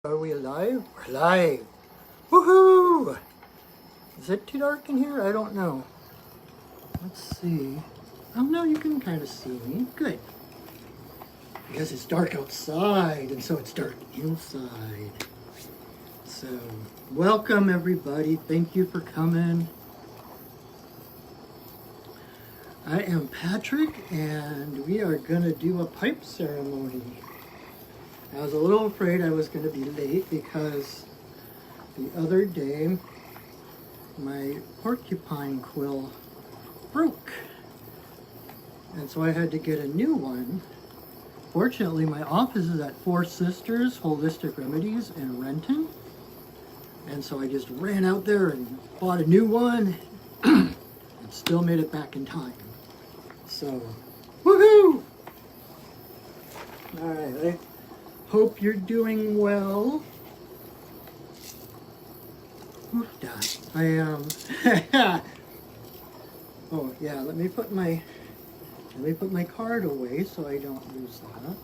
Are we live? We're live. Woohoo! Is it too dark in here? I don't know. Let's see. Oh no, you can kind of see me. Good. Because it's dark outside and so it's dark inside. So, welcome everybody. Thank you for coming. I am Patrick and we are going to do a pipe ceremony. I was a little afraid I was going to be late because the other day my porcupine quill broke. And so I had to get a new one. Fortunately, my office is at Four Sisters Holistic Remedies in Renton. And so I just ran out there and bought a new one and still made it back in time. So, woohoo! Alright, hope you're doing well. I am. Oh yeah, let me put my card away so I don't lose that.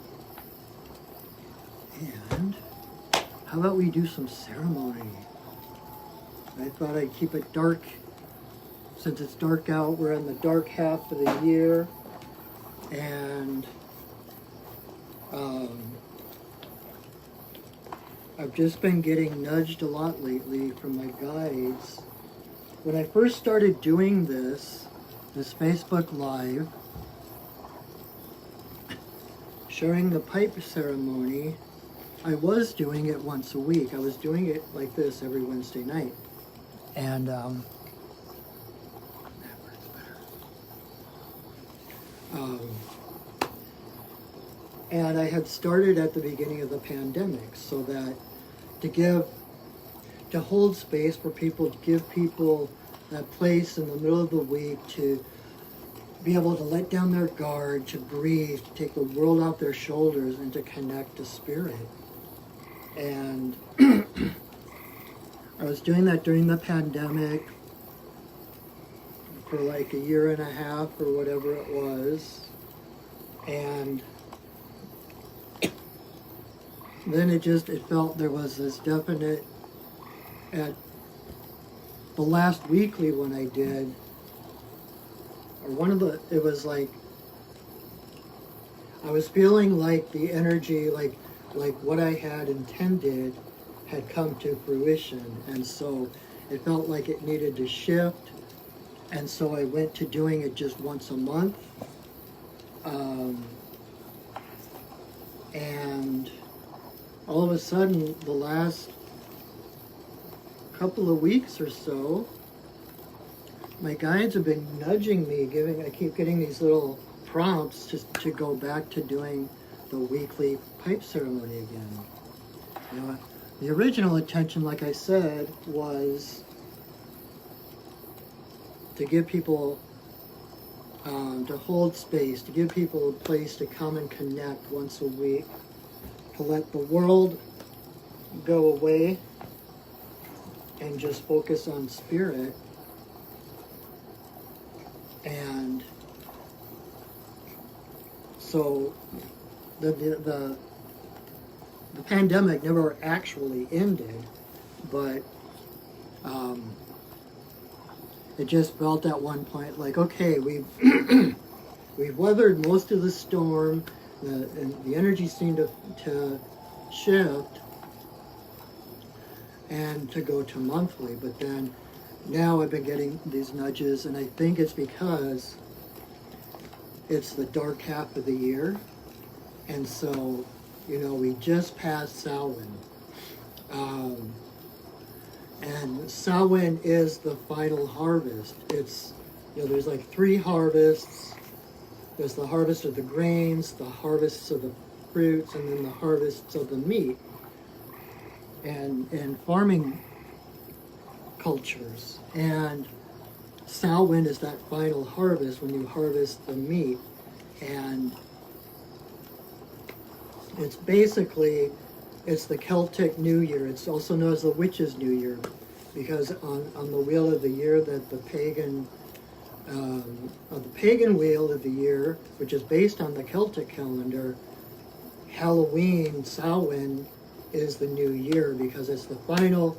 And how about we do some ceremony? I thought I'd keep it dark. Since it's dark out, we're in the dark half of the year, and I've just been getting nudged a lot lately from my guides. When I first started doing this Facebook Live, sharing the pipe ceremony, I was doing it once a week. I was doing it like this every Wednesday night. And, that works better. And I had started at the beginning of the pandemic so that to hold space for people, to give people that place in the middle of the week to be able to let down their guard, to breathe, to take the world off their shoulders and to connect to spirit. And I was doing that during the pandemic for like a year and a half or whatever it was. And then it felt there was this definite, at the last weekly one I did, or it was like, I was feeling like the energy, like what I had intended had come to fruition. And so it felt like it needed to shift. And so I went to doing it just once a month. And all of a sudden, the last couple of weeks or so, my guides have been nudging me, I keep getting these little prompts just to go back to doing the weekly pipe ceremony again. You know, the original intention, like I said, was to give people, to hold space, to give people a place to come and connect once a week, to let the world go away and just focus on spirit. And so the pandemic never actually ended, but it just felt at one point like, okay, we've we've weathered most of the storm. And the energy seemed to shift and to go to monthly. But then now I've been getting these nudges, and I think it's because it's the dark half of the year. And so, you know, we just passed Samhain. And Samhain is the final harvest. It's, you know, there's like 3 harvests. There's the harvest of the grains, the harvests of the fruits, and then the harvests of the meat. And farming cultures. And Samhain is that final harvest when you harvest the meat. And it's basically, it's the Celtic New Year. It's also known as the Witch's New Year, because on the wheel of the year that the pagan wheel of the year, which is based on the Celtic calendar, Halloween, Samhain, is the new year, because it's the final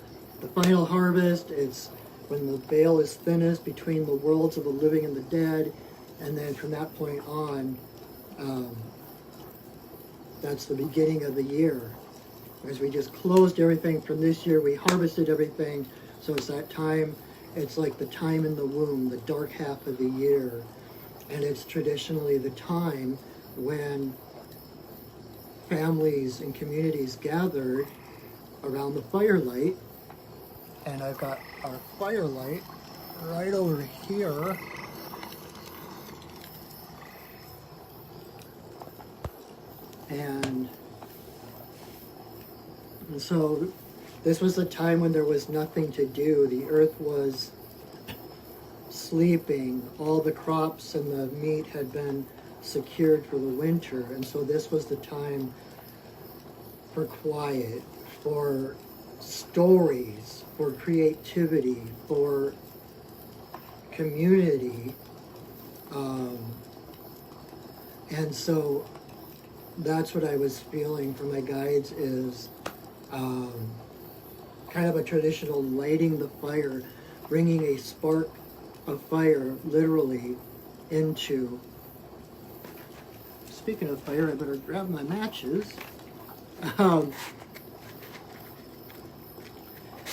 harvest. It's when the veil is thinnest between the worlds of the living and the dead, and then from that point on, that's the beginning of the year. Because we just closed everything from this year, we harvested everything, so it's that time, it's like the time in the womb, the dark half of the year, and it's traditionally the time when families and communities gathered around the firelight. And I've got our firelight right over here. And so this was a time when there was nothing to do. The earth was sleeping. All the crops and the meat had been secured for the winter. And so this was the time for quiet, for stories, for creativity, for community. And so that's what I was feeling from my guides, is kind of a traditional lighting the fire, bringing a spark of fire literally into. Speaking of fire, I better grab my matches.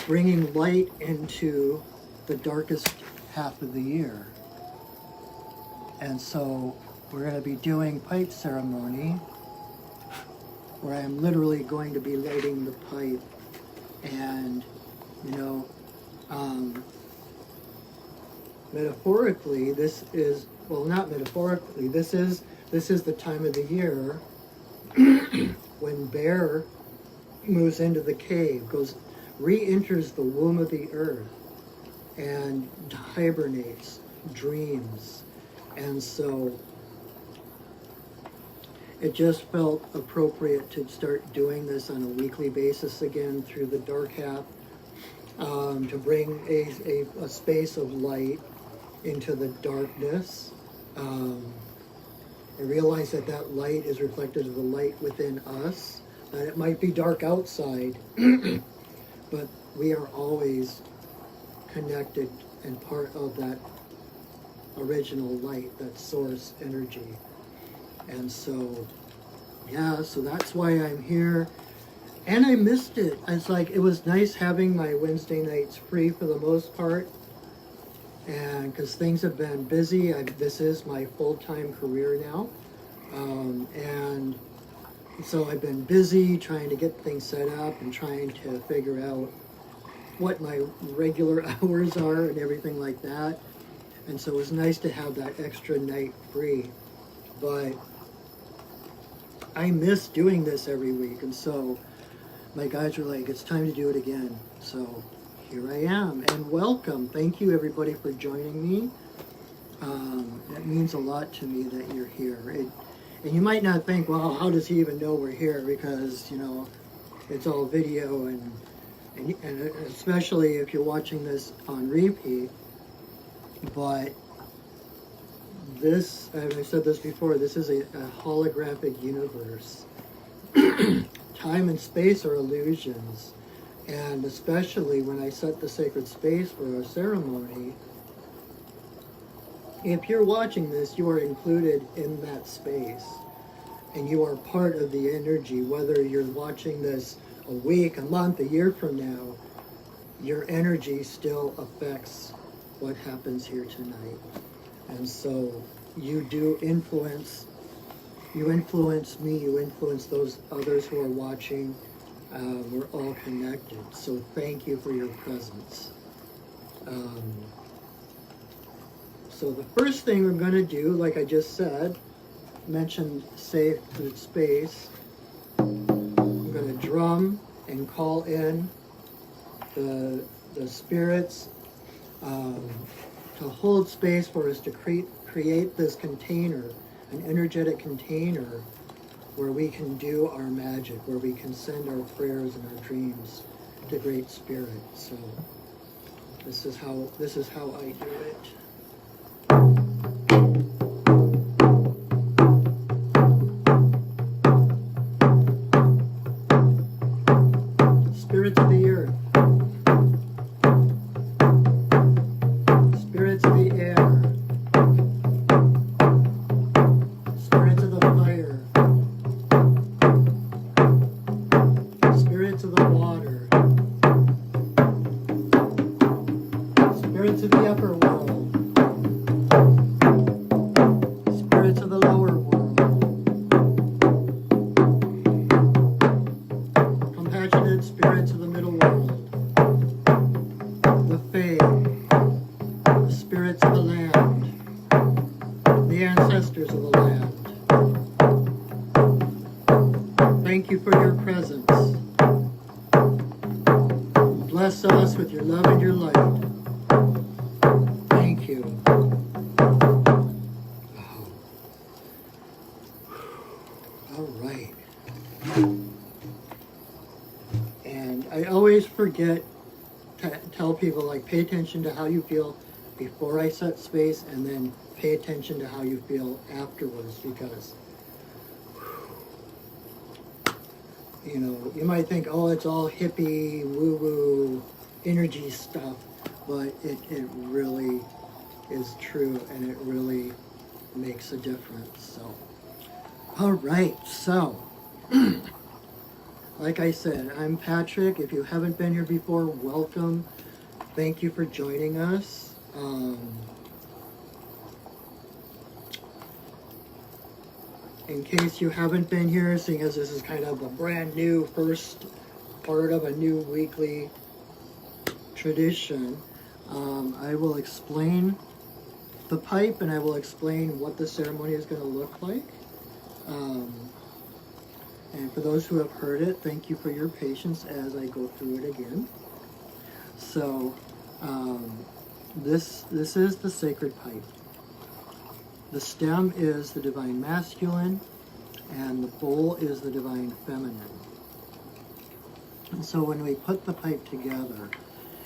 Bringing light into the darkest half of the year. And so we're going to be doing pipe ceremony, where I'm literally going to be lighting the pipe. And, you know, metaphorically, this is, well, not metaphorically, this is the time of the year when Bear moves into the cave, re-enters the womb of the earth, and hibernates, dreams. And so it just felt appropriate to start doing this on a weekly basis again through the dark half, to bring a space of light into the darkness. I realize that light is reflected of the light within us, that it might be dark outside, but we are always connected and part of that original light, that source energy. And so, yeah, so that's why I'm here. And I missed it. It's like, it was nice having my Wednesday nights free for the most part. And because things have been busy, this is my full-time career now. And so I've been busy trying to get things set up and trying to figure out what my regular hours are and everything like that. And so it was nice to have that extra night free. But I miss doing this every week. And so my guys were like, it's time to do it again. So here I am, and welcome. Thank you everybody for joining me. It means a lot to me that you're here. And you might not think, well, how does he even know we're here? Because, you know, it's all video, and especially if you're watching this on repeat. But this, as I said this before, this is a holographic universe. Time and space are illusions. And especially when I set the sacred space for a ceremony, if you're watching this, you are included in that space. And you are part of the energy, whether you're watching this a week, a month, a year from now, your energy still affects what happens here tonight. And so you do influence, you influence me, you influence those others who are watching. We're all connected. So thank you for your presence. So the first thing we're going to do, like I just said, mentioned sacred space. I'm going to drum and call in the spirits to hold space for us to create this container, an energetic container where we can do our magic, where we can send our prayers and our dreams to Great Spirit. So this is how I do it. spirits of the earth, spirits of the air, spirits of the fire, spirits of the water, spirits of the upper world, spirits of the lower world, compassionate spirits of the middle world, the Fae, the spirits of the land, the ancestors of the land. Thank you for your presence. Bless us with your love and your light. Thank you. All right. And I always forget to tell people, like, pay attention to how you feel before I set space, and then pay attention to how you feel afterwards, because you know, you might think, oh, it's all hippie, woo-woo, energy stuff, but it really is true, and it really makes a difference. So, all right, so, like I said, I'm Patrick. If you haven't been here before, welcome. Thank you for joining us. In case you haven't been here, seeing as this is kind of a brand new first part of a new weekly tradition, I will explain the pipe, and I will explain what the ceremony is going to look like. And for those who have heard it, thank you for your patience as I go through it again. So, this is the sacred pipe. The stem is the divine masculine, and the bowl is the divine feminine. And so when we put the pipe together,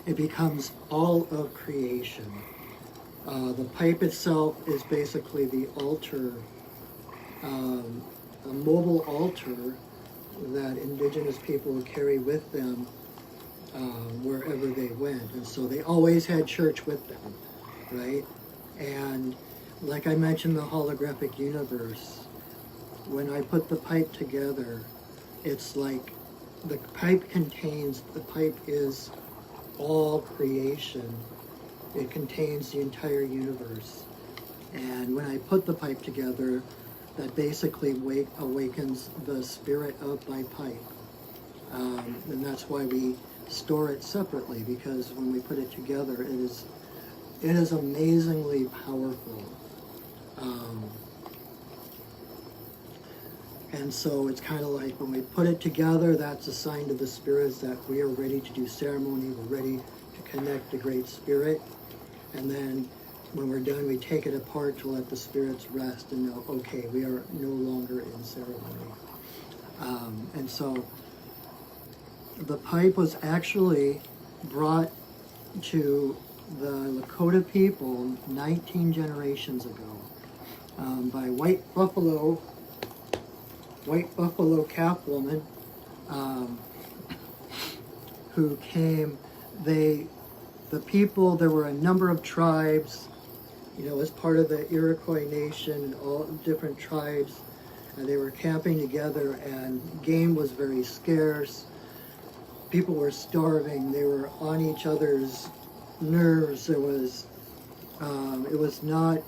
it becomes all of creation. The pipe itself is basically the altar, a mobile altar that indigenous people would carry with them wherever they went. And so they always had church with them, right? And like I mentioned, the holographic universe, when I put the pipe together, it's like the pipe is all creation. It contains the entire universe. And when I put the pipe together, that basically awakens the spirit of my pipe. And that's why we store it separately, because when we put it together, it is amazingly powerful. And so it's kind of like when we put it together, that's a sign to the spirits that we are ready to do ceremony, we're ready to connect the Great Spirit. And then when we're done, we take it apart to let the spirits rest and know, okay, we are no longer in ceremony. And so the pipe was actually brought to the Lakota people 19 generations ago by white buffalo calf woman who came. The people, there were a number of tribes, as part of the Iroquois nation, all different tribes, and they were camping together, and game was very scarce. People were starving. They were on each other's nerves. It was not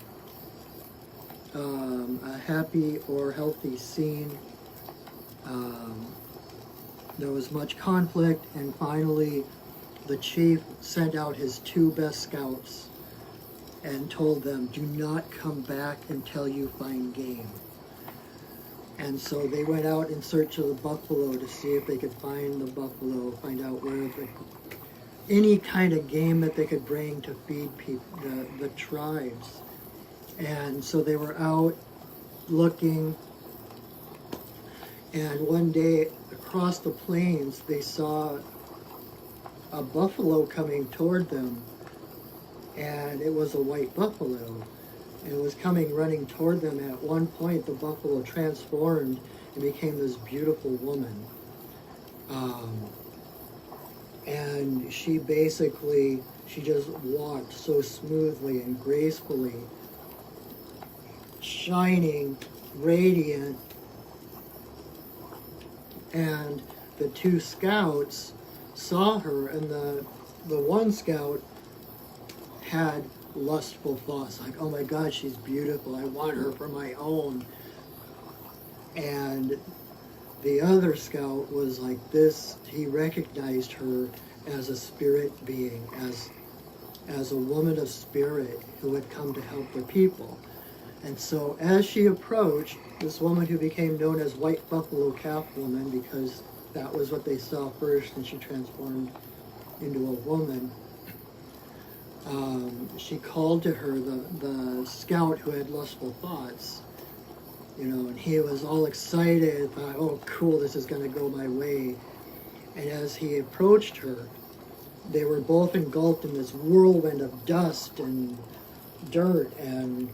a happy or healthy scene. There was much conflict, and finally the chief sent out his 2 best scouts and told them, do not come back until you find game. And so they went out in search of the buffalo to see if they could find the buffalo, find out where any kind of game that they could bring to feed the tribes. And so they were out looking, and one day across the plains they saw a buffalo coming toward them, and it was a white buffalo, and it was coming running toward them. At one point the buffalo transformed and became this beautiful woman, and she just walked so smoothly and gracefully, shining, radiant, and the two scouts saw her, and the one scout had lustful thoughts like, oh my God, she's beautiful, I want her for my own. And the other scout was like this, he recognized her as a spirit being, as a woman of spirit who had come to help the people. And so as she approached, this woman who became known as White Buffalo Calf Woman, because that was what they saw first, and she transformed into a woman, she called to her the scout who had lustful thoughts, and he was all excited, thought, oh cool, this is going to go my way. And as he approached her, they were both engulfed in this whirlwind of dust and dirt and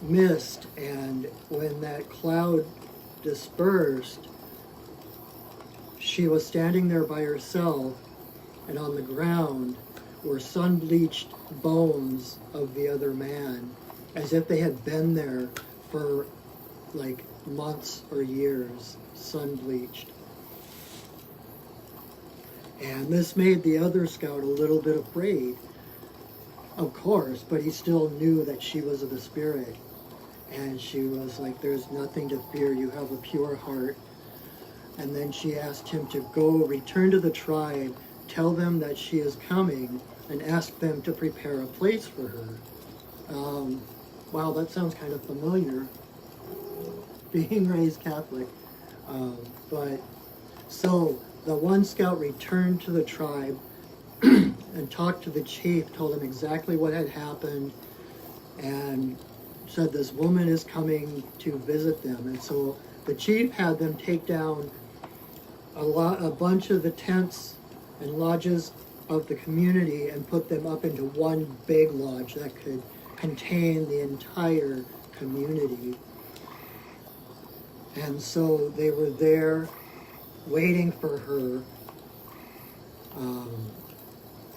mist, and when that cloud dispersed, she was standing there by herself, and on the ground were sun-bleached bones of the other man, as if they had been there for like months or years, sun-bleached. And this made the other scout a little bit afraid, of course, but he still knew that she was of the spirit. And she was like, there's nothing to fear, you have a pure heart. And then she asked him to go, return to the tribe, tell them that she is coming, and ask them to prepare a place for her. Wow, that sounds kind of familiar, being raised Catholic. But so the one scout returned to the tribe and talked to the chief, told him exactly what had happened, and said this woman is coming to visit them. And so the chief had them take down a bunch of the tents and lodges of the community and put them up into one big lodge that could contain the entire community. And so they were there waiting for her,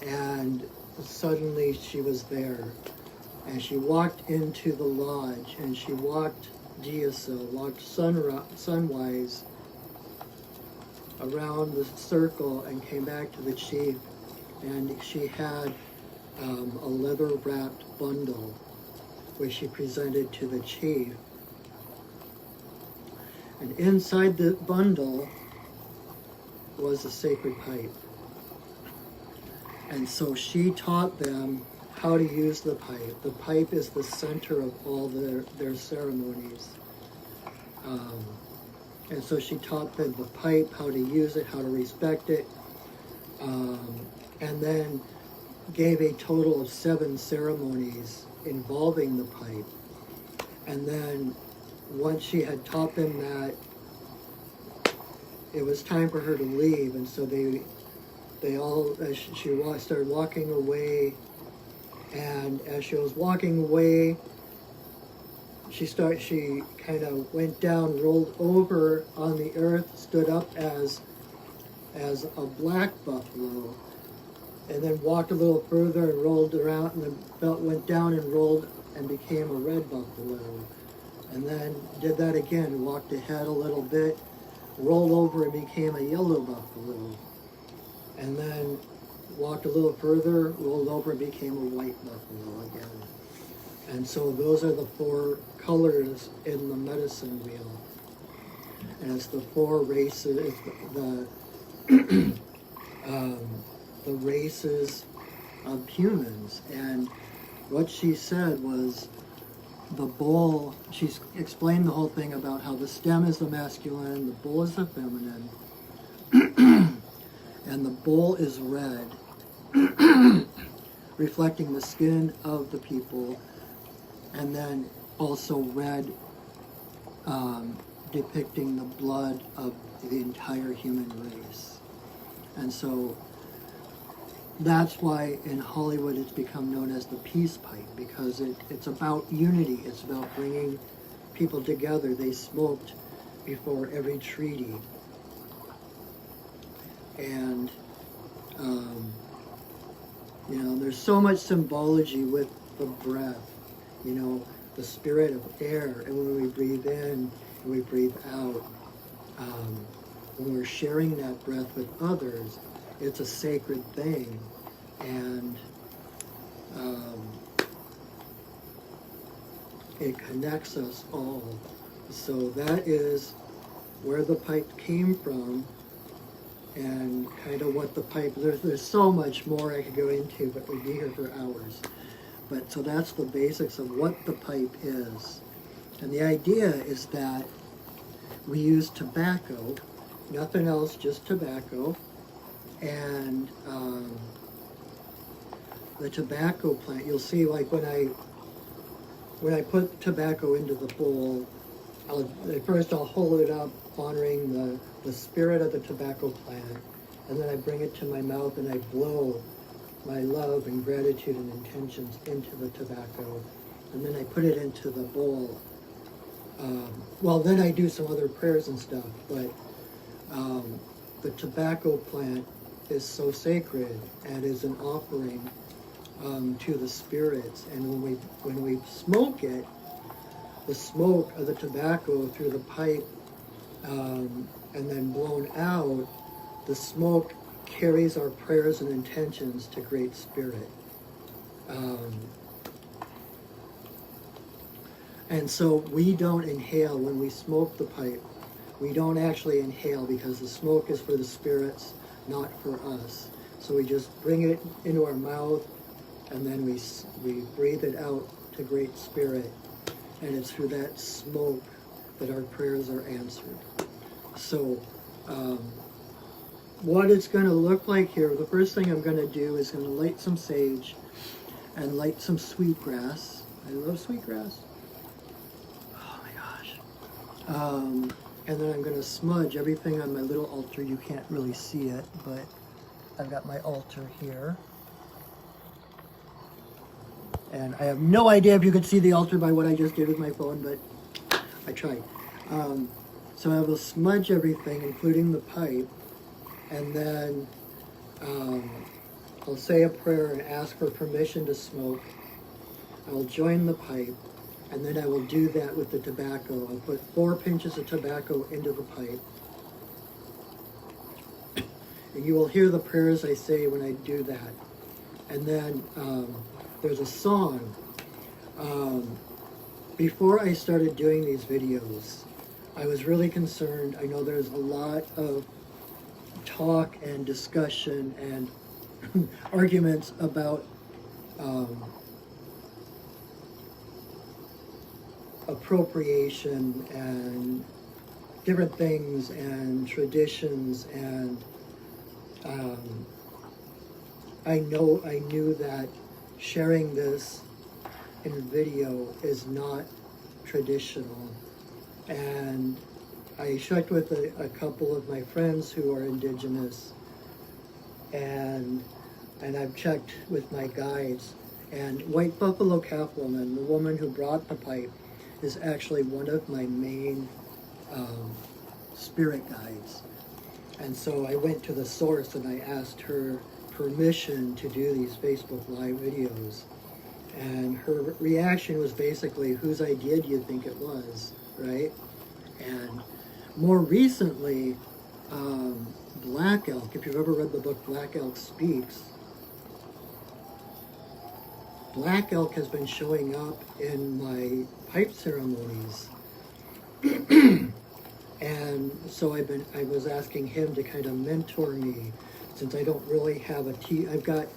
and suddenly she was there. And she walked into the lodge, and she walked sunwise around the circle and came back to the chief. And she had a leather-wrapped bundle, which she presented to the chief. And inside the bundle was a sacred pipe. And so she taught them how to use the pipe. The pipe is the center of all their ceremonies. And so she taught them the pipe, how to use it, how to respect it, and then gave a total of 7 ceremonies involving the pipe. And then once she had taught them that, it was time for her to leave, and so they all, as she started walking away, and as she was walking away, she kind of went down, rolled over on the earth, stood up as a black buffalo, and then walked a little further and rolled around, and the belt went down and rolled and became a red buffalo. And then did that again, walked ahead a little bit, rolled over and became a yellow buffalo. And then walked a little further, rolled over and became a white buffalo again. And so those are the 4 colors in the medicine wheel. And it's the 4 races, the races of humans. And what she said was the bull, she explained the whole thing about how the stem is the masculine, the bull is the feminine, and the bull is red, reflecting the skin of the people, and then also red, depicting the blood of the entire human race. And so that's why in Hollywood it's become known as the peace pipe, because it's about unity. It's about bringing people together. They smoked before every treaty. And You know, there's so much symbology with the breath, you know, the spirit of air, and when we breathe in and we breathe out, when we're sharing that breath with others, it's a sacred thing, and it connects us all. So that is where the pipe came from, and kind of what the pipe, there's so much more I could go into, but we'd be here for hours. But so that's the basics of what the pipe is. And the idea is that we use tobacco, nothing else, just tobacco. And the tobacco plant, you'll see, like when I put tobacco into the bowl, I'll hold it up, honoring the spirit of the tobacco plant, and then I bring it to my mouth and I blow my love and gratitude and intentions into the tobacco, and then I put it into the bowl. Well, then I do some other prayers and stuff, but the tobacco plant is so sacred and is an offering to the spirits, and when we smoke it, the smoke of the tobacco through the pipe and then blown out, the smoke carries our prayers and intentions to Great Spirit. And so we don't inhale when we smoke the pipe. We don't actually inhale because the smoke is for the spirits, not for us. So we just bring it into our mouth and then we breathe it out to Great Spirit. And it's through that smoke that our prayers are answered. So what it's going to look like here, the first thing I'm going to do is going to light some sage and light some sweetgrass. I love sweetgrass. Oh my gosh. And then I'm going to smudge everything on my little altar. You can't really see it, but I've got my altar here. And I have no idea if you could see the altar by what I just did with my phone, but I tried. So I will smudge everything, including the pipe, and then I'll say a prayer and ask for permission to smoke. I will join the pipe, and then I will do that with the tobacco. I'll put 4 pinches of tobacco into the pipe. And you will hear the prayers I say when I do that. And then there's a song. Before I started doing these videos, I was really concerned. I know there's a lot of talk and discussion and arguments about appropriation and different things and traditions, and I knew that sharing this in video is not traditional, and I checked with a couple of my friends who are indigenous, and I've checked with my guides, and White Buffalo Calf Woman, the woman who brought the pipe, is actually one of my main spirit guides. And so I went to the source and I asked her permission to do these Facebook Live videos. And her reaction was basically, whose idea do you think it was, right? And more recently, Black Elk, if you've ever read the book Black Elk Speaks, Black Elk has been showing up in my pipe ceremonies. And so I was asking him to kind of mentor me, since I don't really have I've got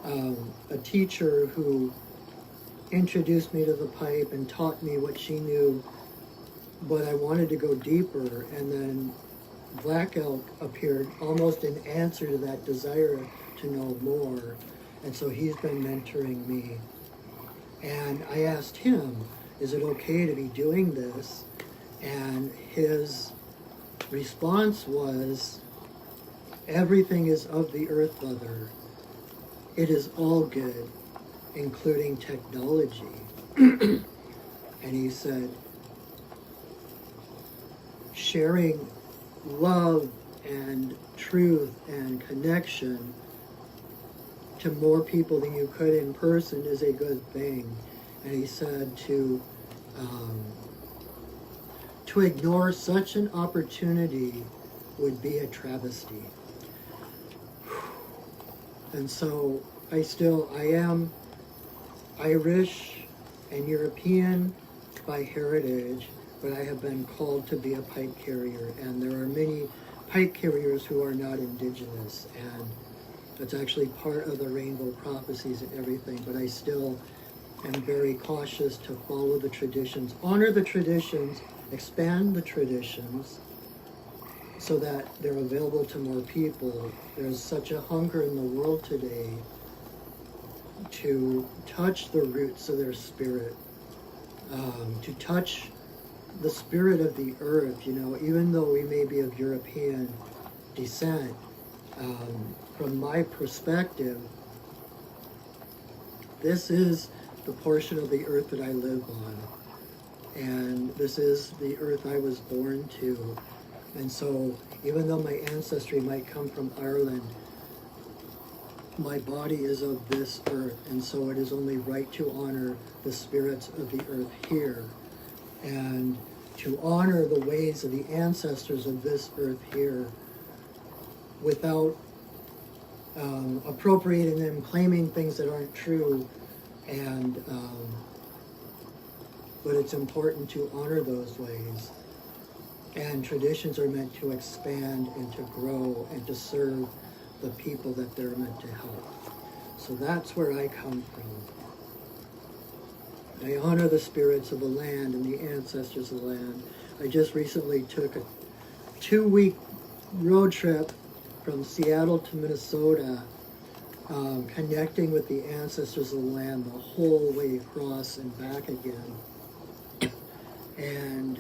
a teacher who introduced me to the pipe and taught me what she knew, but I wanted to go deeper, and then Black Elk appeared almost in answer to that desire to know more, and so he's been mentoring me. And I asked him, is it okay to be doing this? And his response was, everything is of the earth, Mother. It is all good, including technology. And he said, sharing love and truth and connection to more people than you could in person is a good thing. And he said to ignore such an opportunity would be a travesty. And so I am Irish and European by heritage, but I have been called to be a pipe carrier, and there are many pipe carriers who are not indigenous, and it's actually part of the rainbow prophecies and everything, but I still am very cautious to follow the traditions, honor the traditions, expand the traditions so that they're available to more people. There's such a hunger in the world today to touch the roots of their spirit, to touch the spirit of the earth, even though we may be of European descent. From my perspective, this is the portion of the earth that I live on, and this is the earth I was born to. And so even though my ancestry might come from Ireland, my body is of this earth, and so it is only right to honor the spirits of the earth here, and to honor the ways of the ancestors of this earth here without appropriating them, claiming things that aren't true, and but it's important to honor those ways. And traditions are meant to expand and to grow and to serve the people that they're meant to help. So that's where I come from. I honor the spirits of the land and the ancestors of the land. I just recently took a 2-week road trip from Seattle to Minnesota, connecting with the ancestors of the land the whole way across and back again. And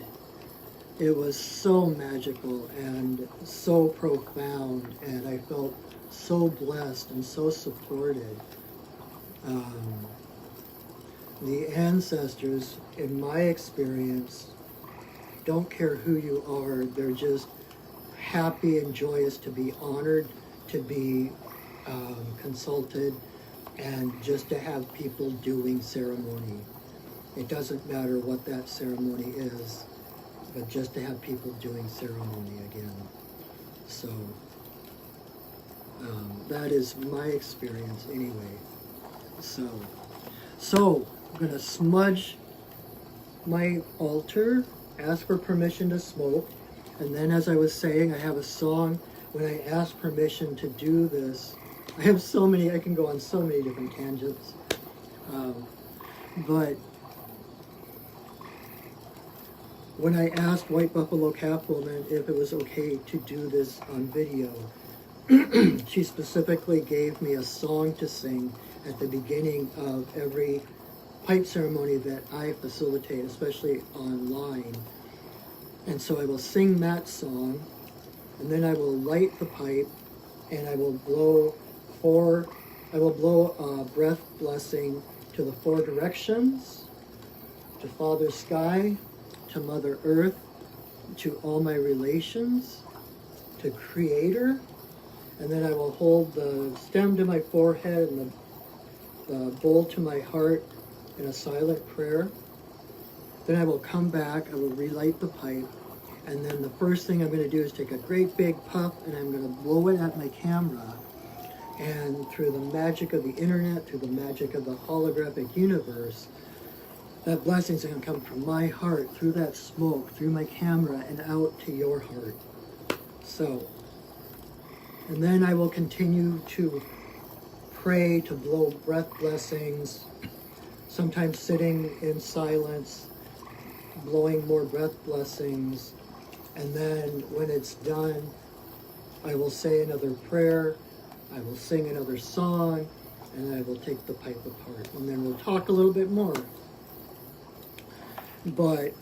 it was so magical and so profound, and I felt so blessed and so supported. The ancestors, in my experience, don't care who you are. They're just happy and joyous to be honored, to be consulted, and just to have people doing ceremony. It doesn't matter what that ceremony is, but just to have people doing ceremony again. So that is my experience anyway. So I'm going to smudge my altar, ask for permission to smoke, and then, as I was saying, I have a song. When I ask permission to do this, I have so many, I can go on so many different tangents, but when I asked White Buffalo Catwoman if it was okay to do this on video, she specifically gave me a song to sing at the beginning of every pipe ceremony that I facilitate, especially online. And so I will sing that song, and then I will light the pipe, and I will blow a breath blessing to the 4 directions, to Father Sky, to Mother Earth, to all my relations, to Creator, and then I will hold the stem to my forehead and the bowl to my heart in a silent prayer. Then I will come back, I will relight the pipe, and then the first thing I'm going to do is take a great big puff, and I'm going to blow it at my camera. And through the magic of the internet, through the magic of the holographic universe, that blessing's going to come from my heart, through that smoke, through my camera, and out to your heart. So, and then I will continue to pray, to blow breath blessings, sometimes sitting in silence, blowing more breath blessings, and then when it's done, I will say another prayer, I will sing another song, and I will take the pipe apart, and then we'll talk a little bit more. But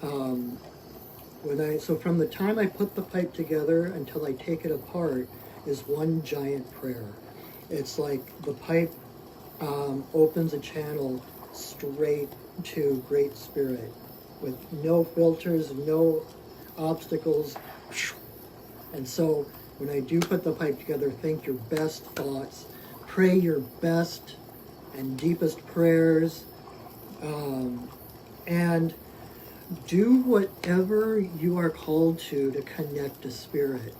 so from the time I put the pipe together until I take it apart is one giant prayer. It's like the pipe opens a channel straight to Great Spirit with no filters, no obstacles. And so when I do put the pipe together, think your best thoughts, pray your best and deepest prayers, and do whatever you are called to connect to Spirit.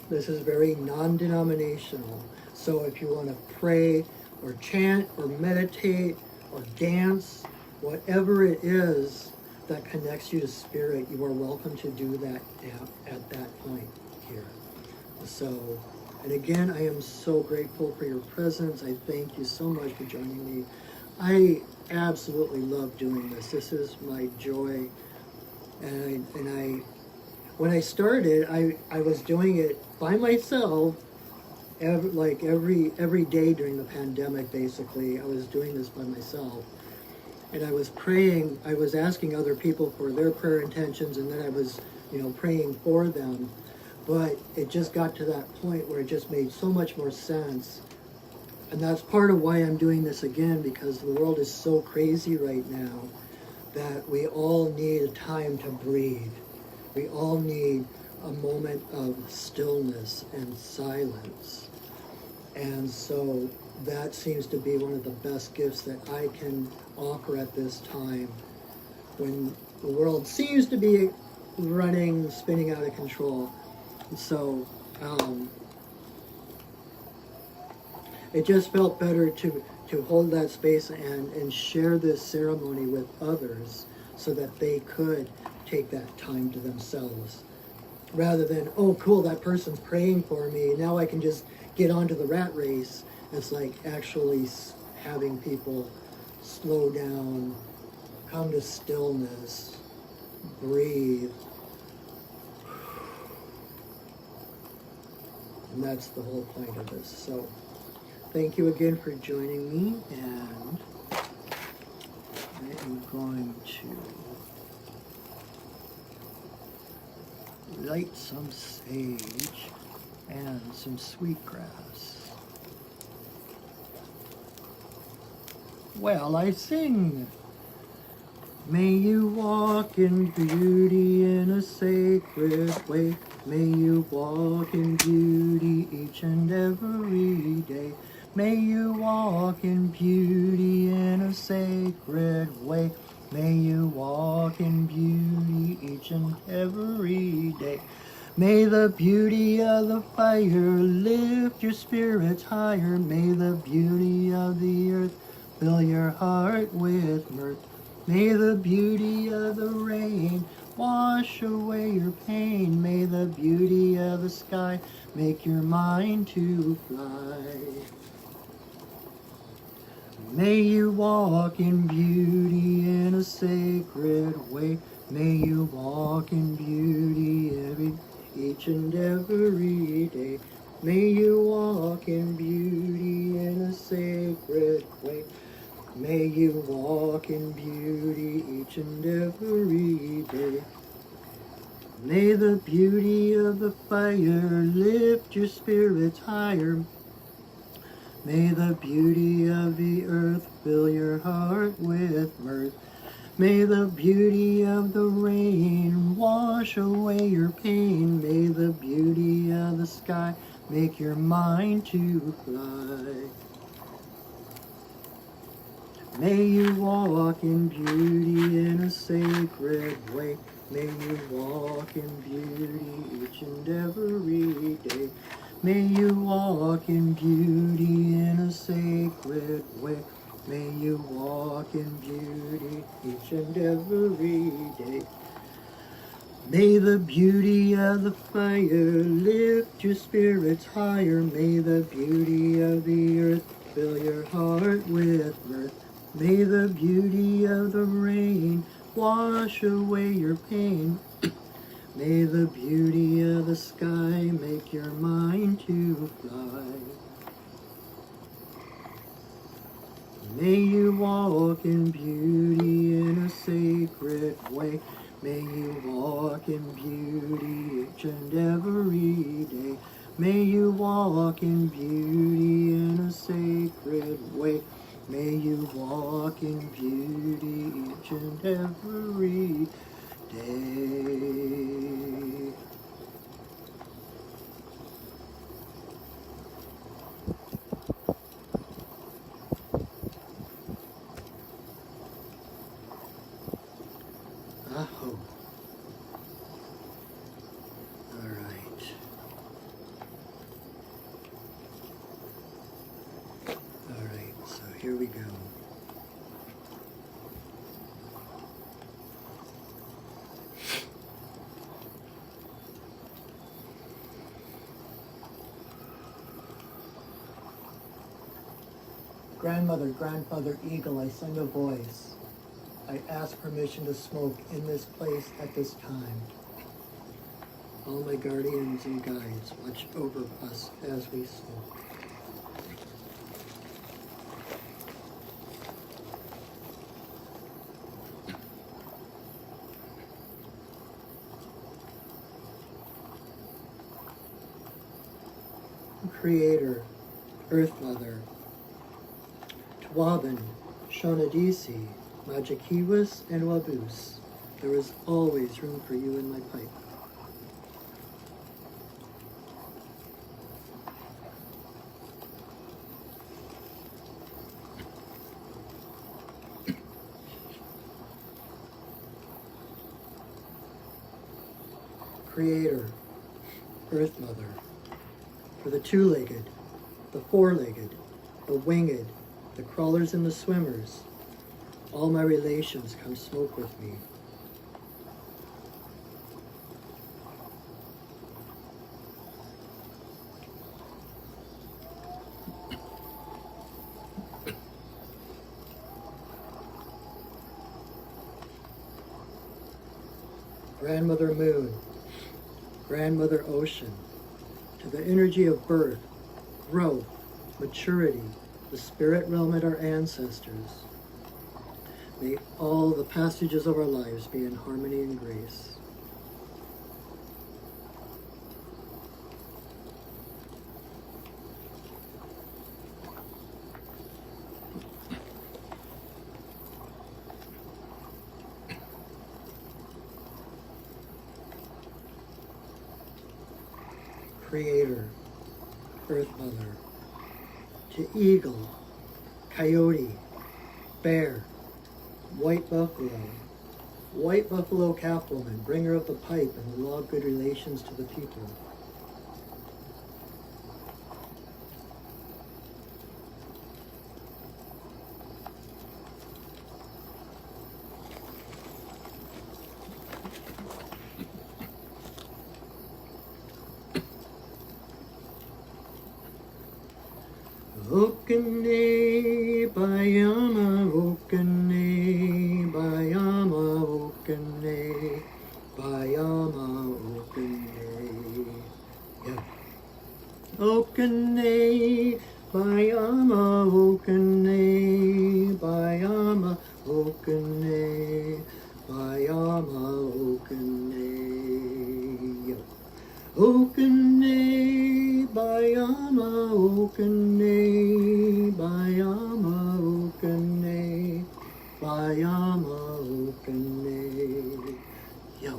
This is very non-denominational. So if you want to pray or chant or meditate or dance, whatever it is that connects you to Spirit, you are welcome to do that at that point here. So, and again, I am so grateful for your presence. I thank you so much for joining me. I absolutely love doing this. This is my joy. And when I started, I was doing it by myself, every day during the pandemic, basically. I was doing this by myself. And I was praying, I was asking other people for their prayer intentions, and then I was, praying for them. But it just got to that point where it just made so much more sense. And that's part of why I'm doing this again, because the world is so crazy right now that we all need a time to breathe. We all need a moment of stillness and silence. And so that seems to be one of the best gifts that I can offer at this time, when the world seems to be spinning out of control. So it just felt better to hold that space and share this ceremony with others so that they could take that time to themselves, rather than, oh cool, that person's praying for me, now I can just get onto the rat race. It's like actually having people slow down, come to stillness, breathe. And that's the whole point of this. So thank you again for joining me, and I am going to light some sage and some sweetgrass. Well, I sing. May you walk in beauty in a sacred way. May you walk in beauty each and every day. May you walk in beauty in a sacred way. May you walk in beauty each and every day. May the beauty of the fire lift your spirits higher. May the beauty of the earth fill your heart with mirth. May the beauty of the rain wash away your pain. May the beauty of the sky make your mind to fly. May you walk in beauty in a sacred way. May you walk in beauty each and every day. May you walk in beauty in a sacred way. May you walk in beauty each and every day. May the beauty of the fire lift your spirits higher. May the beauty of the earth fill your heart with mirth. May the beauty of the rain wash away your pain. May the beauty of the sky make your mind to fly. May you walk in beauty in a sacred way. May you walk in beauty each and every day. May you walk in beauty in a sacred way. May you walk in beauty each and every day. May the beauty of the fire lift your spirits higher. May the beauty of the earth fill your heart with mirth. May the beauty of the rain wash away your pain. May the beauty of the sky make your mind to fly. May you walk in beauty in a sacred way. May you walk in beauty each and every day. May you walk in beauty in a sacred way. May you walk in beauty each and every day. here we go. Grandmother, grandfather, eagle, I send a voice. I ask permission to smoke in this place at this time. All my guardians and guides watch over us as we smoke. Creator, Earth Mother, Tuaban, Shonadisi, Majikiwas, and Wabus, there is always room for you in my pipe. Creator, Earth Mother, for the two-legged, the four-legged, the winged, the crawlers and the swimmers, all my relations come smoke with me. Grandmother Moon, Grandmother Ocean, to the energy of birth, growth, maturity, the spirit realm and our ancestors. May all the passages of our lives be in harmony and grace. Creator, Earth Mother, to eagle, coyote, bear, white buffalo calf woman, bringer of the pipe and the law of good relations to the people. Okane bayama, okane bayama, okane bayama, okane. Yeah. Okane bayama, okane bayama, okane bayama, okane. Yeah. Okane bayama, okane bayama, okane bayama, okane. Yo.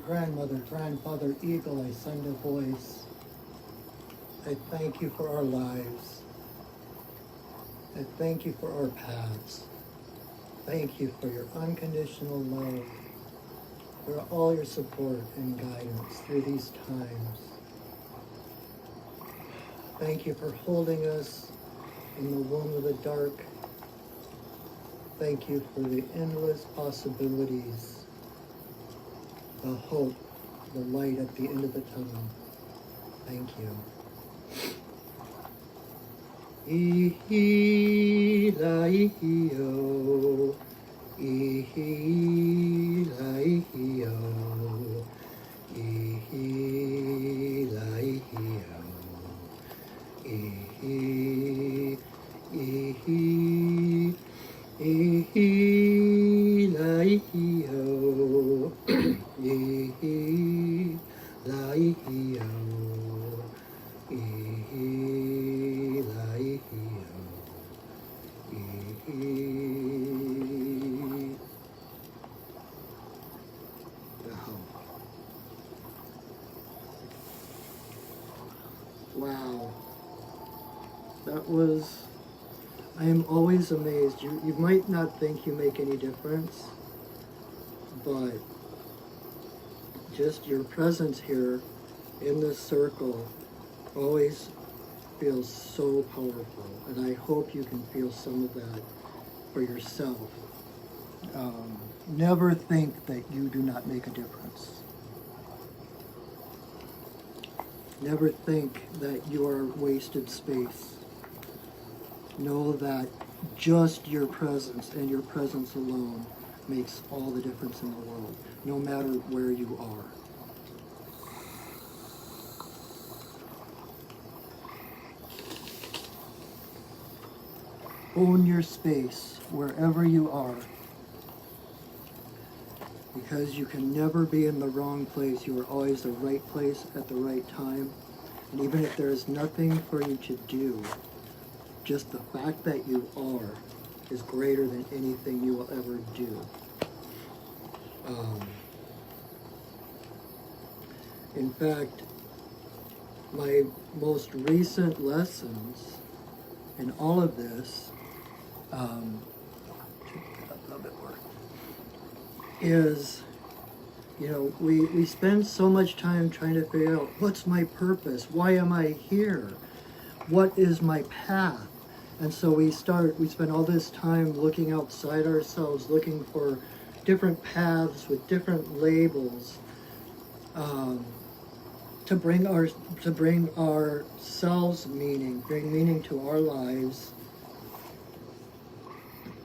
grandmother, grandfather, eagle, I send a voice. I thank you for our lives. I thank you for our paths. Thank you for your unconditional love, for all your support and guidance through these times. Thank you for holding us in the womb of the dark. Thank you for the endless possibilities, the hope, the light at the end of the tunnel. Thank you. Ihi-la-ihi-o, ihi-la-ihi-o, ihi-la-ihi-o, ihi, ihi, ihi-la-ihi-o, ihi-la-ihi-o, ihi-la-ihi-o, ihi. Wow. That was, I am always amazed. You might not think you make any difference, but just your presence here in this circle always feels so powerful, and I hope you can feel some of that for yourself. Never think that you do not make a difference. Never think that you are wasted space. Know that just your presence and your presence alone makes all the difference in the world, no matter where you are. Own your space wherever you are, because you can never be in the wrong place. You are always the right place at the right time. And even if there is nothing for you to do, just the fact that you are is greater than anything you will ever do. In fact, my most recent lessons in all of this is, you know, we spend so much time trying to figure out, what's my purpose? Why am I here? What is my path? And so we spend all this time looking outside ourselves, looking for different paths with different labels, to bring ourselves meaning, bring meaning to our lives.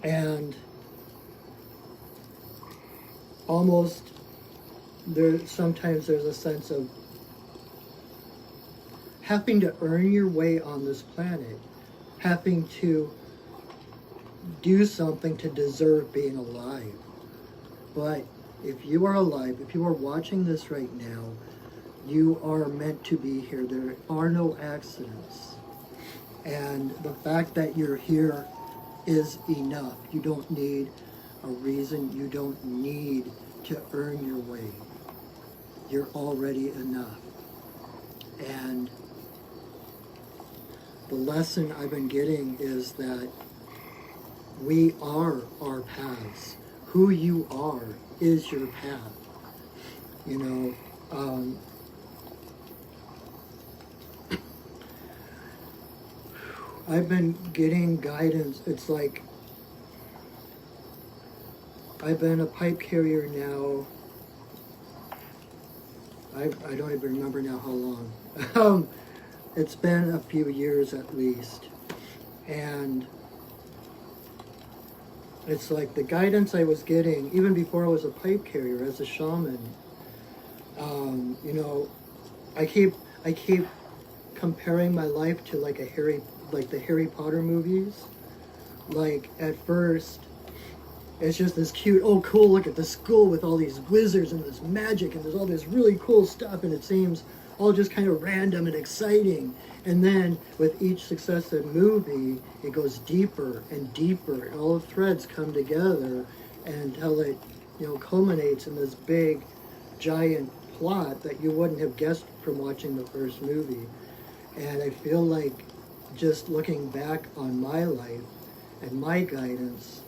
And almost sometimes there's a sense of having to earn your way on this planet, having to do something to deserve being alive. But if you are alive, if you are watching this right now, you are meant to be here. There are no accidents. And the fact that you're here is enough. You don't need a reason. You don't need to earn your way. You're already enough. And the lesson I've been getting is that we are our paths. Who you are is your path. You know, I've been getting guidance. It's like I've been a pipe carrier now. I don't even remember now how long. It's been a few years at least. And it's like the guidance I was getting, even before I was a pipe carrier as a shaman, you know, I keep comparing my life to like the Harry Potter movies. Like at first, it's just this cute, oh cool, look at the school with all these wizards and this magic and there's all this really cool stuff, and it seems all just kind of random and exciting. And then with each successive movie, it goes deeper and deeper, and all the threads come together until it, you know, culminates in this big giant plot that you wouldn't have guessed from watching the first movie. And I feel like just looking back on my life and my guidance,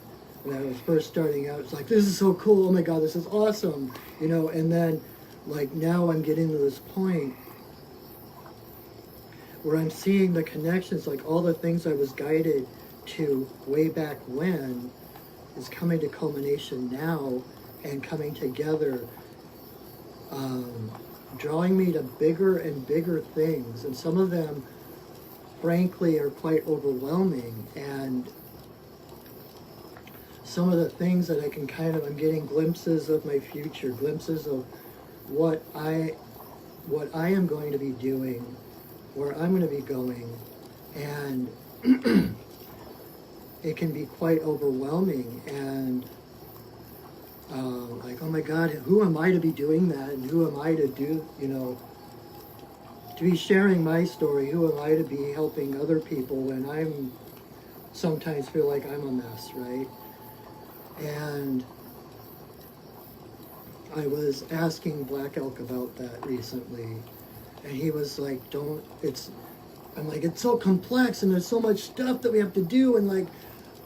when I was first starting out, it's like, this is so cool, oh my God, this is awesome, you know, and then like now I'm getting to this point where I'm seeing the connections, like all the things I was guided to way back when is coming to culmination now and coming together, drawing me to bigger and bigger things. And some of them, frankly, are quite overwhelming. And some of the things that I can I'm getting glimpses of my future, glimpses of what I am going to be doing, where I'm going to be going. And it can be quite overwhelming, and like, oh my God, who am I to be doing that? And who am I to do, you know, to be sharing my story? Who am I to be helping other people when I'm sometimes feel like I'm a mess, right? And I was asking Black Elk about that recently, and he was like, I'm like, it's so complex and there's so much stuff that we have to do, and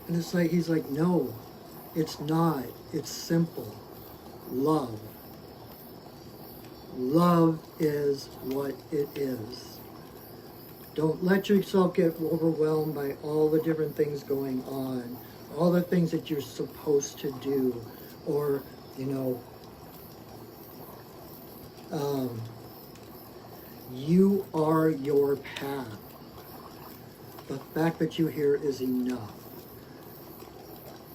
it's like, he's like, no, it's not. It's simple. Love. Love is what it is. Don't let yourself get overwhelmed by all the different things going on, all the things that you're supposed to do, or, you know, you are your path. The fact that you're here is enough.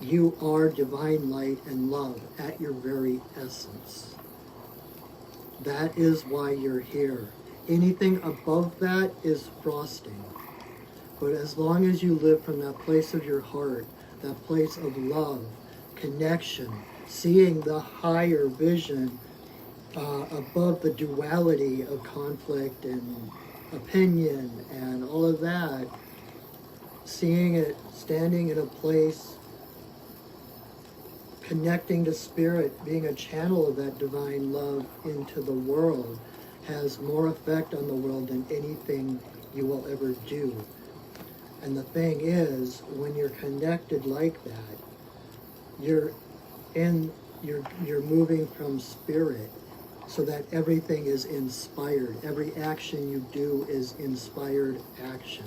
You are divine light and love at your very essence. That is why you're here. Anything above that is frosting. But as long as you live from that place of your heart, that place of love, connection, seeing the higher vision above the duality of conflict and opinion and all of that, seeing it, standing in a place, connecting to spirit, being a channel of that divine love into the world, has more effect on the world than anything you will ever do. And the thing is, when you're connected like that, you're moving from spirit, so that everything is inspired. Every action you do is inspired action.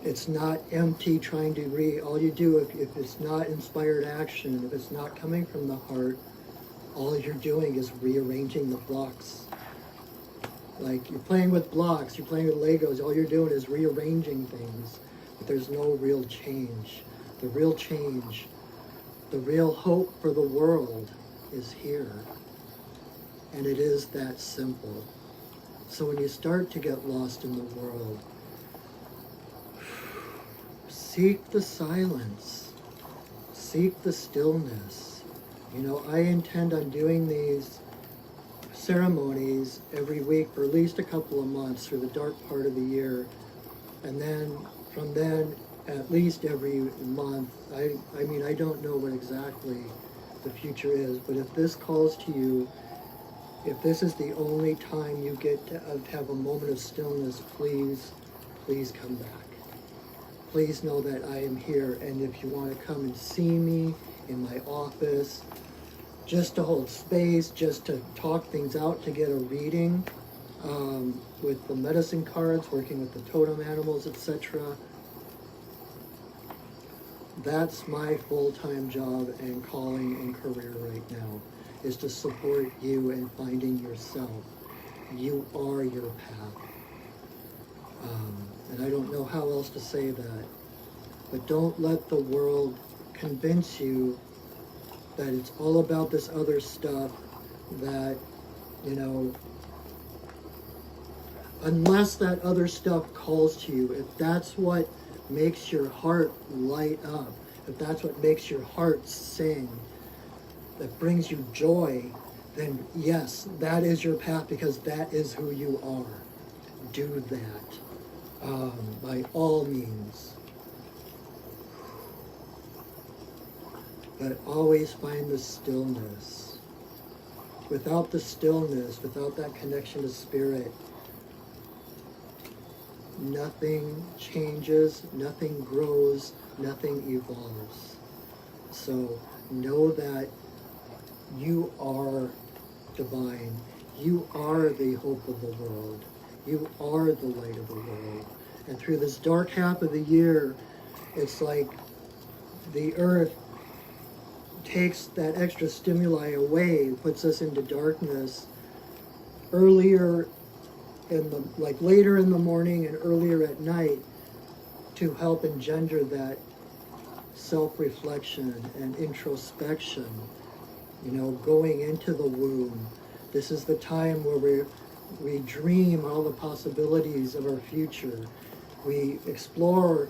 It's not empty trying to all you do, if it's not inspired action, if it's not coming from the heart, all you're doing is rearranging the blocks. Like, you're playing with blocks, you're playing with Legos, all you're doing is rearranging things, but there's no real change. The real change, the real hope for the world is here. And it is that simple. So when you start to get lost in the world, seek the silence, seek the stillness. You know, I intend on doing these ceremonies every week for at least a couple of months through the dark part of the year. And then from then, at least every month. I mean, I don't know what exactly the future is, but if this calls to you, if this is the only time you get to have a moment of stillness, please come back. Please know that I am here, and if you want to come and see me in my office, just to hold space, just to talk things out, to get a reading with the medicine cards, working with the totem animals, etc. That's my full-time job and calling and career right now, is to support you in finding yourself. You are your path. And I don't know how else to say that. But don't let the world convince you that it's all about this other stuff, that, you know, unless that other stuff calls to you, if that's what makes your heart light up, if that's what makes your heart sing, that brings you joy, then yes, that is your path, because that is who you are. Do that by all means. But always find the stillness. Without the stillness, without that connection to spirit, nothing changes, nothing grows, nothing evolves. So know that you are divine. You are the hope of the world. You are the light of the world. And through this dark half of the year, it's like the earth takes that extra stimuli away, puts us into darkness earlier later in the morning and earlier at night, to help engender that self-reflection and introspection, going into the womb. This is the time where we dream all the possibilities of our future. We explore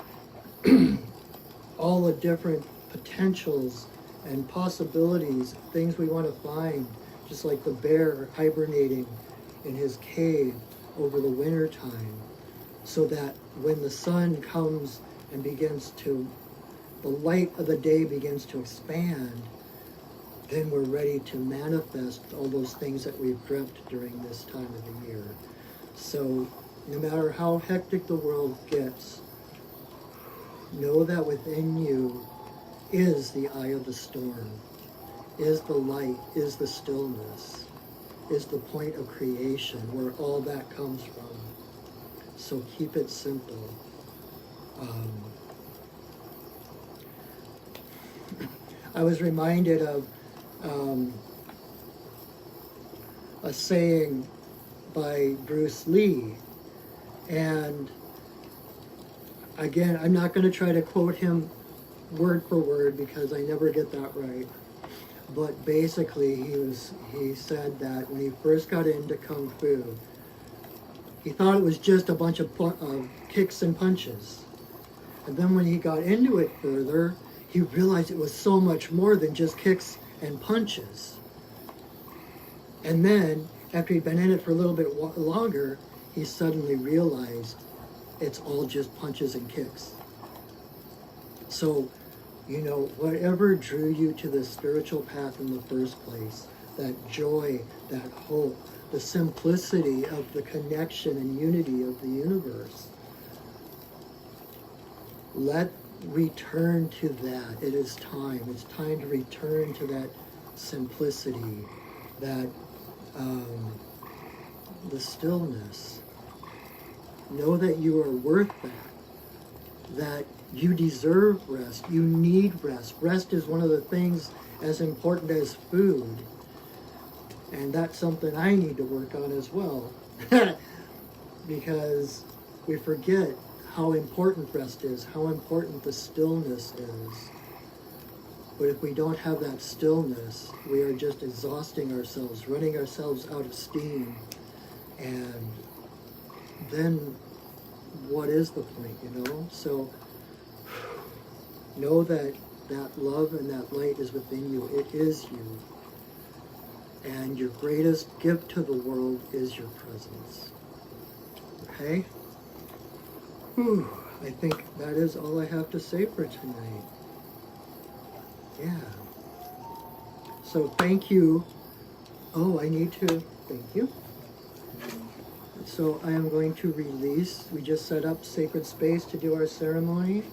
all the different potentials and possibilities, things we want to find, just like the bear hibernating in his cave over the winter time, so that when the sun comes and the light of the day begins to expand, then we're ready to manifest all those things that we've dreamt during this time of the year. So no matter how hectic the world gets, know that within you is the eye of the storm, is the light, is the stillness, is the point of creation where all that comes from. So keep it simple. I was reminded of a saying by Bruce Lee, and again, I'm not going to try to quote him word for word because I never get that right. But basically, he said that when he first got into Kung Fu, he thought it was just a bunch of kicks and punches. And then when he got into it further, he realized it was so much more than just kicks and punches. And then, after he'd been in it for a little bit longer, he suddenly realized it's all just punches and kicks. So, whatever drew you to the spiritual path in the first place, that joy, that hope, the simplicity of the connection and unity of the universe, let's return to that. It is time. It's time to return to that simplicity, that the stillness. Know that you are worth that you deserve rest. You need rest. Rest is one of the things as important as food. And that's something I need to work on as well. Because we forget how important rest is, how important the stillness is. But if we don't have that stillness, we are just exhausting ourselves, running ourselves out of steam. And then what is the point, So know that love and that light is within you. It is you. And your greatest gift to the world is your presence. Okay? Whew. I think that is all I have to say for tonight. Yeah. So thank you. Oh, thank you. So I am going to release. We just set up sacred space to do our ceremony.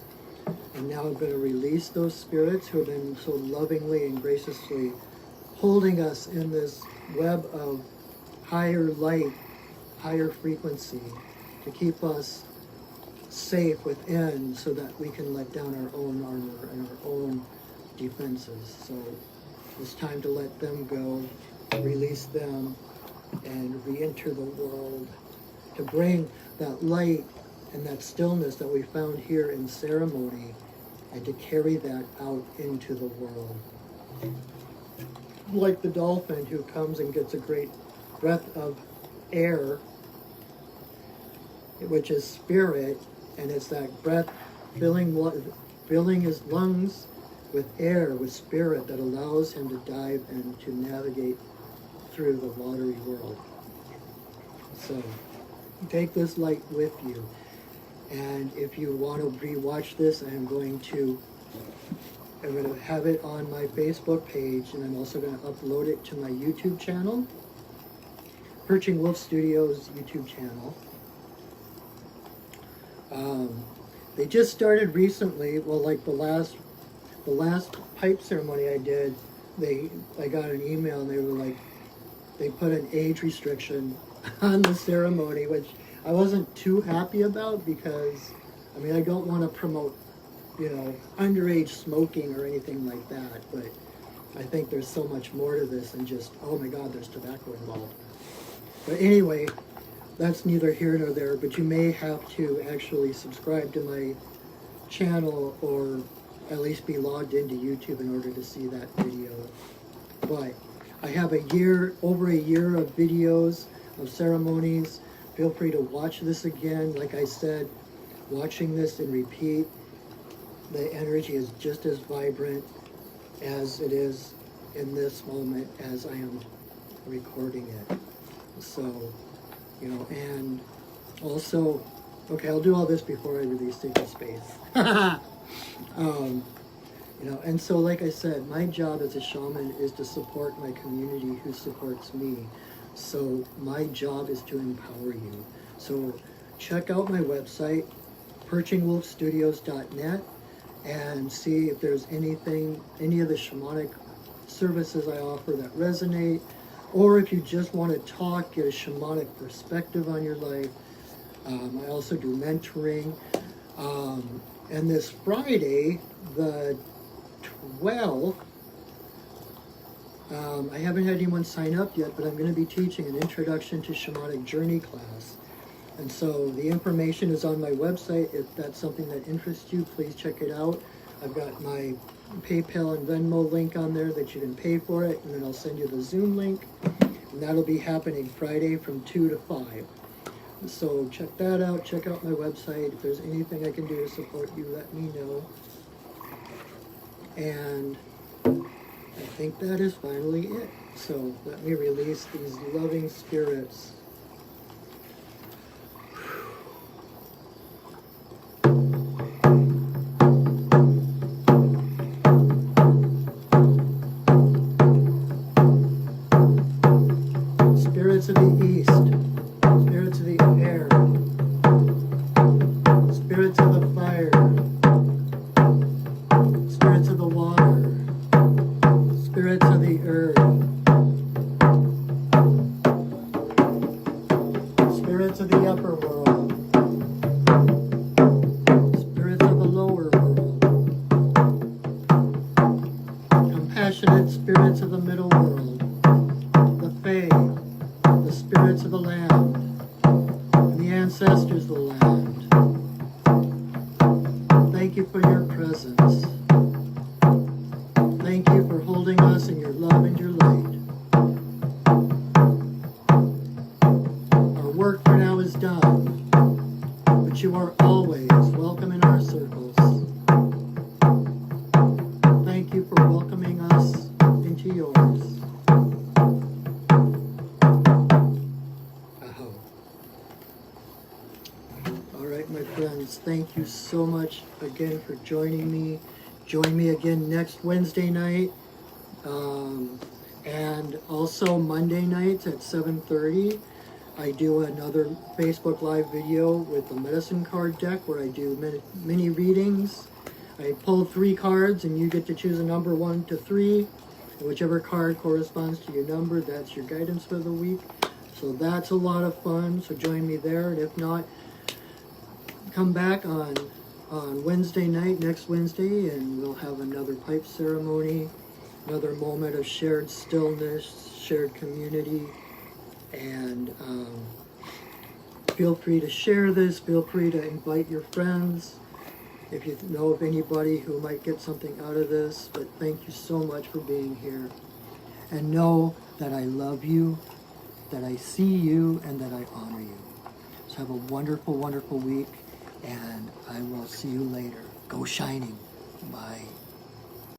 And now I'm going to release those spirits who have been so lovingly and graciously holding us in this web of higher light, higher frequency, to keep us safe within so that we can let down our own armor and our own defenses. So it's time to let them go, release them, and re-enter the world, to bring that light and that stillness that we found here in ceremony, and to carry that out into the world. Like the dolphin who comes and gets a great breath of air, which is spirit, and it's that breath filling his lungs with air, with spirit, that allows him to dive and to navigate through the watery world. So take this light with you. And if you want to re-watch this, I am going to I'm going to have it on my Facebook page, and I'm also going to upload it to my YouTube channel, Perching Wolf Studios YouTube channel. They just started recently. Well, like the last pipe ceremony I did, I got an email and they were like, they put an age restriction on the ceremony, which I wasn't too happy about because, I mean, I don't want to promote, you know, underage smoking or anything like that, but I think there's so much more to this than just, oh my God, there's tobacco involved. But anyway, that's neither here nor there, but you may have to actually subscribe to my channel or at least be logged into YouTube in order to see that video. But I have over a year of videos of ceremonies. Feel free to watch this again. Like I said, watching this and repeat, the energy is just as vibrant as it is in this moment as I am recording it. So, you know, and also, okay, I'll do all this before I release Sacred Space. You know, and so like I said, my job as a shaman is to support my community who supports me. So my job is to empower you. So check out my website, perchingwolfstudios.net, and see if there's any of the shamanic services I offer that resonate, or if you just want to talk, get a shamanic perspective on your life. I also do mentoring. And this Friday, the 12th, I haven't had anyone sign up yet, but I'm going to be teaching an Introduction to Shamanic Journey class. And so the information is on my website. If that's something that interests you, please check it out. I've got my PayPal and Venmo link on there that you can pay for it, and then I'll send you the Zoom link. And that'll be happening Friday from 2 to 5. So check that out. Check out my website. If there's anything I can do to support you, let me know. And I think that is finally it. So let me release these loving spirits. Spirits of the east, spirits of the air, spirits of the fire, spirits of the water, spirits of the earth, spirits of the upper world, spirits of the lower world, compassionate spirits of the middle world, the fae, the spirits of the land, and the ancestors of the land. Thank you for your presence. Thank you for holding us in your love and your light. Our work for now is done, but you are always welcome in our circles. Thank you for welcoming us into yours. My friends, thank you so much again for joining me. Join me again next Wednesday night, and also Monday nights at 7:30. I do another Facebook Live video with the medicine card deck where I do mini readings. I pull 3 cards and you get to choose a number 1 to 3. And whichever card corresponds to your number, that's your guidance for the week. So that's a lot of fun. So join me there. And if not, come back on Wednesday night, next Wednesday, and we'll have another pipe ceremony, another moment of shared stillness, shared community. And feel free to share this. Feel free to invite your friends if you know of anybody who might get something out of this. But thank you so much for being here. And know that I love you, that I see you, and that I honor you. So have a wonderful, wonderful week. And I will see you later. Go shining. Bye.